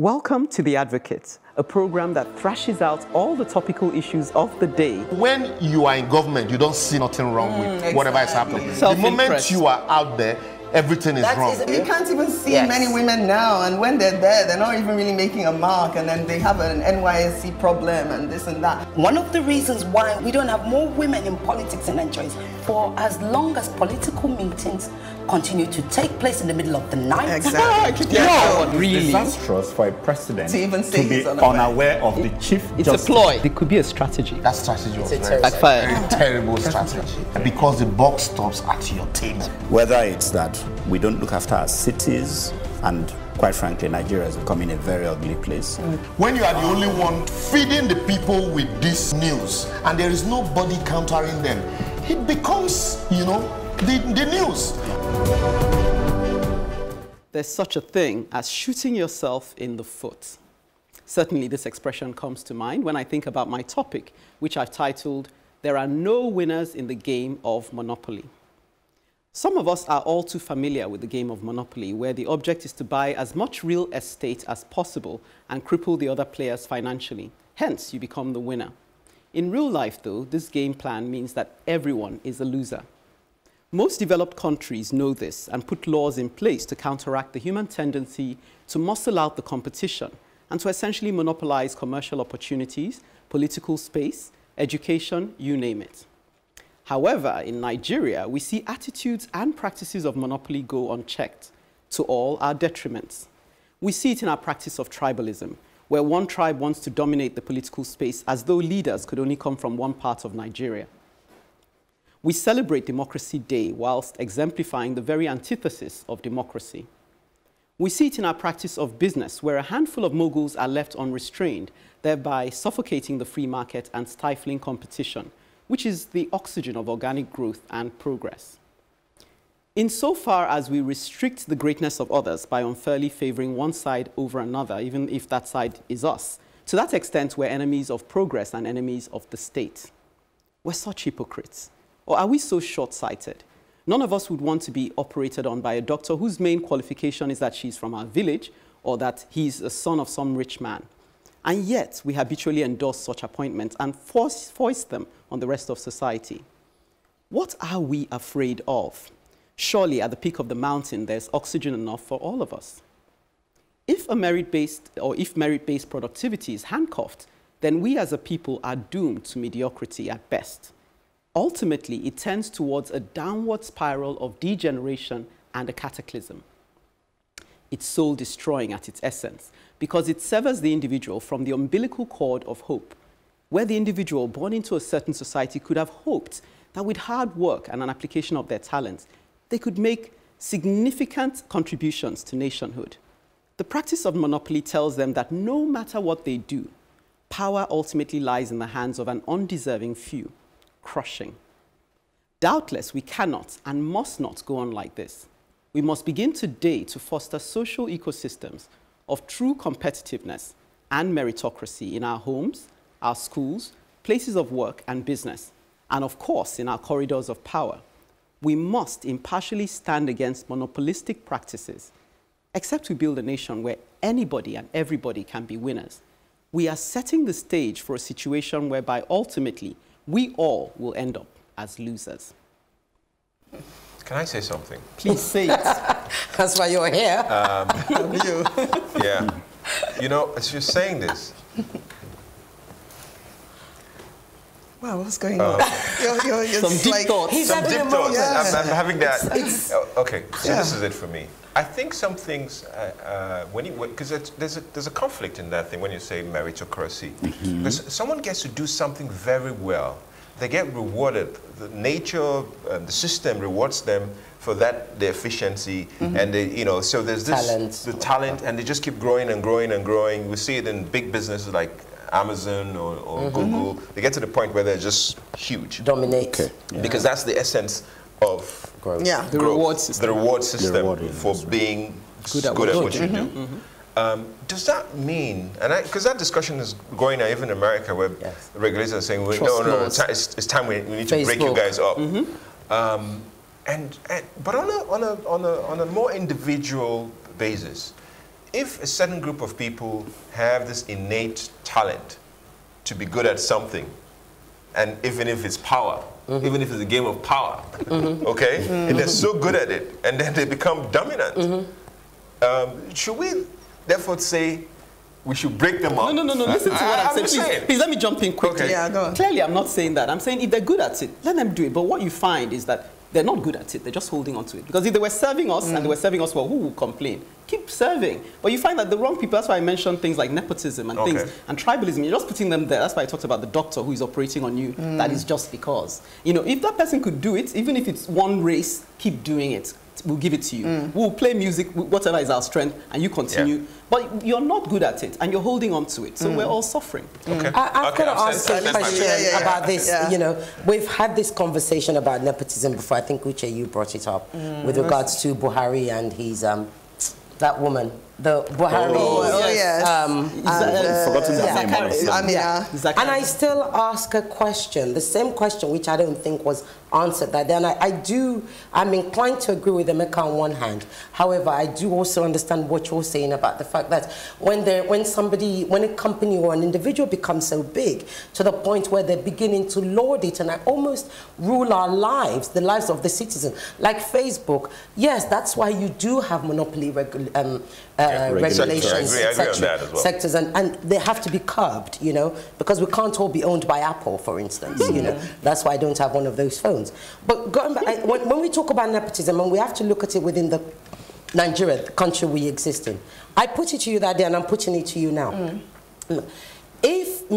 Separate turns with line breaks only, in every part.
Welcome to The Advocate, a program that thrashes out all the topical issues of the day.
When you are in government, you don't see nothing wrong with whatever is happening. The moment you are out there, everything is wrong.
You can't even see many women now, and when they're there, they're not even really making a mark, and then they have an NYSC problem and this and that.
One of the reasons why we don't have more women in politics in Nigeria is for as long as political meetings continue to take place in the middle of the night.
Exactly.
No, really. It's disastrous for a president to be unaware of the chief
justice.
It's
a ploy. It could be a strategy.
That strategy was very terrible strategy. Because the buck stops at your table.
Whether it's that we don't look after our cities, and quite frankly, Nigeria is becoming a very ugly place.
When you are the only one feeding the people with this news, and there is nobody countering them, it becomes, you know, the news.
There's such a thing as shooting yourself in the foot. Certainly this expression comes to mind when I think about my topic, which I've titled, "There are no winners in the game of Monopoly." Some of us are all too familiar with the game of Monopoly, where the object is to buy as much real estate as possible and cripple the other players financially. Hence, you become the winner. In real life, though, this game plan means that everyone is a loser. Most developed countries know this and put laws in place to counteract the human tendency to muscle out the competition and to essentially monopolize commercial opportunities, political space, education, you name it. However, in Nigeria, we see attitudes and practices of monopoly go unchecked, to all our detriments. We see it in our practice of tribalism, where one tribe wants to dominate the political space as though leaders could only come from one part of Nigeria. We celebrate Democracy Day whilst exemplifying the very antithesis of democracy. We see it in our practice of business, where a handful of moguls are left unrestrained, thereby suffocating the free market and stifling competition, which is the oxygen of organic growth and progress. Insofar as we restrict the greatness of others by unfairly favoring one side over another, even if that side is us, to that extent we're enemies of progress and enemies of the state. We're such hypocrites. Or are we so short-sighted? None of us would want to be operated on by a doctor whose main qualification is that she's from our village or that he's a son of some rich man. And yet, we habitually endorse such appointments and foist them on the rest of society. What are we afraid of? Surely, at the peak of the mountain, there's oxygen enough for all of us. If merit-based productivity is handcuffed, then we as a people are doomed to mediocrity at best. Ultimately, it tends towards a downward spiral of degeneration and a cataclysm. It's soul-destroying at its essence, because it severs the individual from the umbilical cord of hope, where the individual born into a certain society could have hoped that with hard work and an application of their talents, they could make significant contributions to nationhood. The practice of monopoly tells them that no matter what they do, power ultimately lies in the hands of an undeserving few, crushing. Doubtless, we cannot and must not go on like this. We must begin today to foster social ecosystems of true competitiveness and meritocracy in our homes, our schools, places of work and business, and of course, in our corridors of power. We must impartially stand against monopolistic practices, except we build a nation where anybody and everybody can be winners. We are setting the stage for a situation whereby ultimately we all will end up as losers.
Can I say something?
Please say it.
That's why you're here.
Yeah. You know, as you're saying this.
Wow, what's going on? You're
some deep thoughts.
Some deep thoughts. I'm having that. Okay, so this is it for me. I think some things, because there's a conflict in that thing when you say meritocracy. Because someone gets to do something very well, they get rewarded. The nature, the system rewards them for that, the efficiency, and so there's this the talent, and they just keep growing and growing and growing. We see it in big businesses like Amazon or Google. They get to the point where they're just huge.
Dominate.
Okay. Yeah. Because that's the essence of growth.
Yeah.
The reward system.
The reward system for being good at what you do. Does that mean, and because that discussion is going on even in America, where the regulators are saying, no, it's time we need to break you guys up. But on a more individual basis, if a certain group of people have this innate talent to be good at something, and even if it's power, even if it's a game of power, okay, and they're so good at it, and then they become dominant, should we therefore say we should break them up?
No. Listen to what I'm saying. Please let me jump in quickly.
Okay.
Yeah, go on.
Clearly, I'm not saying that. I'm saying if they're good at it, let them do it. But what you find is that they're not good at it. They're just holding on to it. Because if they were serving us and they were serving us well, who would complain? Keep serving. But you find that the wrong people, that's why I mentioned things like nepotism and things, and tribalism. You're just putting them there. That's why I talked about the doctor who is operating on you. That is just because. You know, if that person could do it, even if it's one race, keep doing it. We'll give it to you. We'll play music, whatever is our strength, and you continue.
Yeah.
But you're not good at it, and you're holding on to it. So we're all suffering.
Okay.
I've got to ask a
that's my
question about this.
Yeah.
You know, we've had this conversation about nepotism before. I think, Uche, you brought it up with regards to Buhari and his, that woman. The Buhari.
Forgotten the name, honestly.
And I still ask a question, the same question, which I don't think was answered that day. And I'm inclined to agree with Emeka on one hand. However, I do also understand what you're saying about the fact that when a company or an individual becomes so big to the point where they're beginning to lord it and almost rule our lives, the lives of the citizen, like Facebook, yes, that's why you do have monopoly regulations, sectors, and they have to be curbed, you know, because we can't all be owned by Apple, for instance, you know. That's why I don't have one of those phones. But going back, when we talk about nepotism, and we have to look at it within the Nigeria, the country we exist in, I put it to you that day, and I'm putting it to you now. If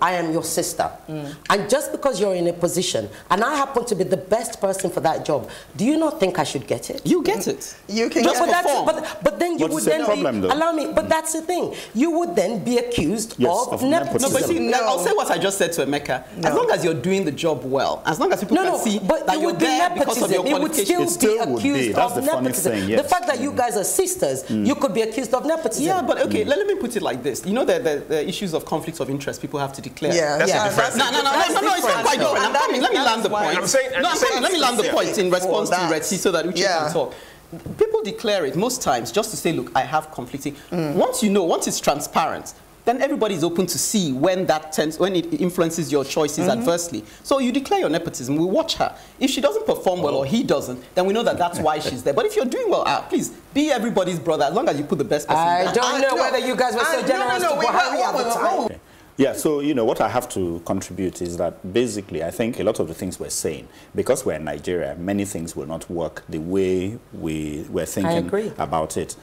I am your sister, and just because you're in a position, and I happen to be the best person for that job, do you not think I should get it?
You get it.
You can
just
get
perform.
But then you would then be, allow me, but that's the thing. You would then be accused of nepotism.
No, but see, I'll say what I just said to Emeka. As long as you're doing the job well, as long as people can see that you're there because of your qualifications.
It would still be accused of nepotism. The fact that you guys are sisters, you could be accused of nepotism.
Yeah, but okay, let me put it like this. You know, the issues of conflict of interest people have to declare.
That's a different thing.
No, it's not quite different. Let me land the point. Let me land the point in response to Retsi so that Uche can talk. People declare it most times just to say, look, I have conflicting. Once it's transparent, then everybody is open to see when it influences your choices adversely. So you declare your nepotism, we watch her. If she doesn't perform well or he doesn't, then we know that that's why she's there. But if you're doing well, please be everybody's brother as long as you put the best person there.
I don't know whether you guys were so generous to Buhari at the time.
Yeah, so, you know, what I have to contribute is that basically I think a lot of the things we're saying, because we're in Nigeria, many things will not work the way we were thinking about it.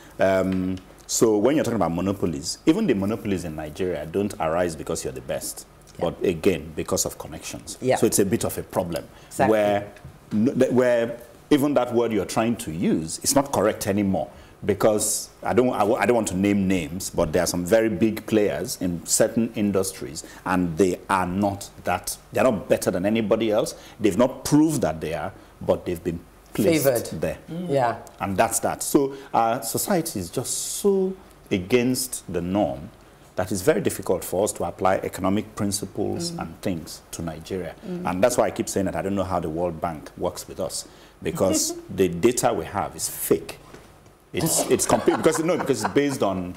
So when you're talking about monopolies, even the monopolies in Nigeria don't arise because you're the best, but again, because of connections. So it's a bit of a problem where even that word you're trying to use is not correct anymore. Because I don't want to name names, but there are some very big players in certain industries, and they are not they're not better than anybody else. They've not proved that they are, but they've been placed there.
Yeah.
And that's that. So our society is just so against the norm that it's very difficult for us to apply economic principles and things to Nigeria. And that's why I keep saying that I don't know how the World Bank works with us, because the data we have is fake. It's complete because it's based on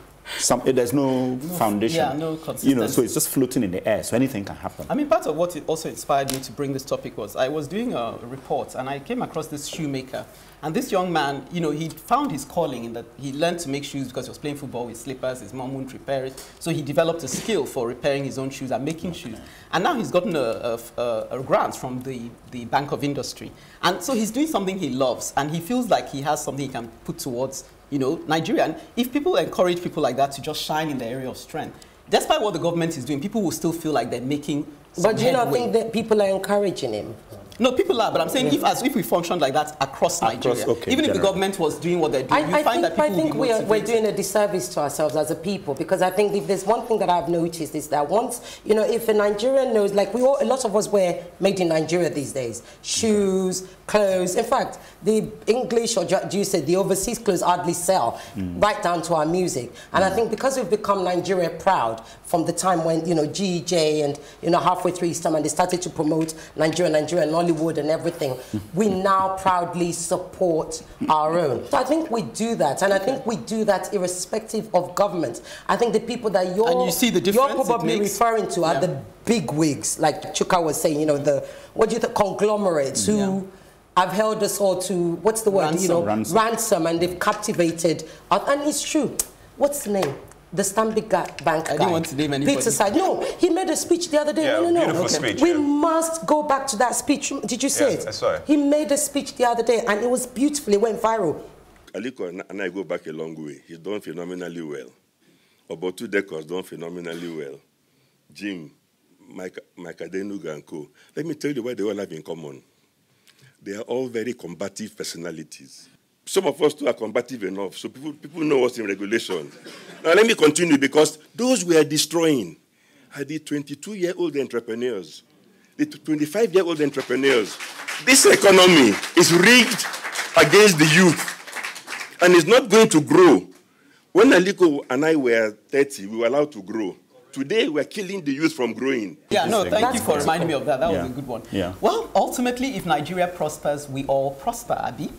there's no foundation.
Yeah, no consistency.
You know, so it's just floating in the air, so anything can happen.
I mean, part of what also inspired me to bring this topic was I was doing a report and I came across this shoemaker. And this young man, you know, he found his calling in that he learned to make shoes because he was playing football with slippers. His mom wouldn't repair it. So he developed a skill for repairing his own shoes and making shoes. And now he's gotten a grant from the Bank of Industry. And so he's doing something he loves. And he feels like he has something he can put towards, you know, Nigeria. And if people encourage people like that to just shine in the area of strength, despite what the government is doing, people will still feel like they're making some
But do you not
headway.
think that people are encouraging him?
No, people are, but I'm saying if we function like that across Nigeria, even if the government was doing what they're doing, you find that people will be motivated.
We're doing a disservice to ourselves as a people, because I think if there's one thing that I've noticed is that once, you know, if a Nigerian knows, like a lot of us wear made in Nigeria these days, shoes, clothes. In fact, the English, or do you say the overseas clothes hardly sell, right down to our music. And I think because we've become Nigeria proud from the time when, you know, GJ and, you know, halfway halfway through his term and they started to promote Nigeria, Nollywood and everything, we now proudly support our own. So I think we do that, and I think we do that irrespective of government. I think the people that you're probably referring to are the big wigs, like Chuka was saying, you know, the, what do you think, conglomerates who have held us all to, what's the word, you know, ransom, and they've captivated, and it's true. What's the name? The Stanbic Bank guy.
I didn't want to name anybody.
Peter Side. No, he made a speech the other day.
Yeah,
no.
Beautiful speech.
We must go back to that speech. Did you see it?
I saw it.
He made a speech the other day, and it was beautiful. It went viral.
Aliko and I go back a long way. He's done phenomenally well. About 2 decades, done phenomenally well. Jim, Mike Adenuga and co. Let me tell you what they all have in common. They are all very combative personalities. Some of us too are combative enough, so people know what's in regulation. Now let me continue, because those we are destroying are the 22-year-old entrepreneurs, the 25-year-old entrepreneurs. This economy is rigged against the youth, and it's not going to grow. When Aliko and I were 30, we were allowed to grow. Today, we're killing the youth from growing.
Yeah, no, thank you for reminding me of that. That was a good one.
Yeah.
Well, ultimately, if Nigeria prospers, we all prosper, Abi.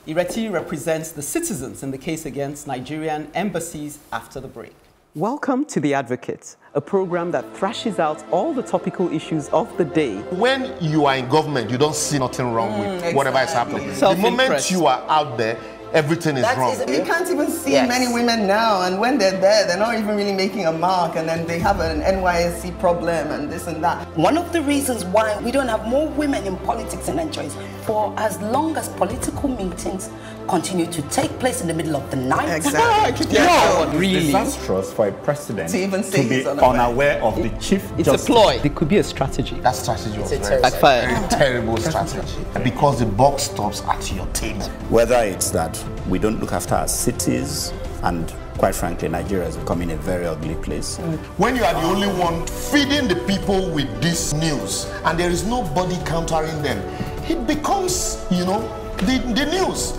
Ireti represents the citizens in the case against Nigerian embassies after the break. Welcome to The Advocate, a program that thrashes out all the topical issues of the day.
When you are in government, you don't see nothing wrong with whatever is happening. The moment you are out there, everything is wrong.
You can't even see many women now, and when they're there, they're not even really making a mark, and then they have an NYSC problem and this and that.
One of the reasons why we don't have more women in politics in Nigeria is for as long as political meetings continue to take place in the middle of the night.
Exactly.
It's disastrous for a president
to even say
be unaware of the chief justice.
It's a ploy. It could be a strategy.
That strategy was
very
terrible strategy. Because the buck stops at your table.
Whether it's that we don't look after our cities, and quite frankly, Nigeria is becoming a very ugly place.
When you are the only one feeding the people with this news, and there is nobody countering them, it becomes, you know, the news.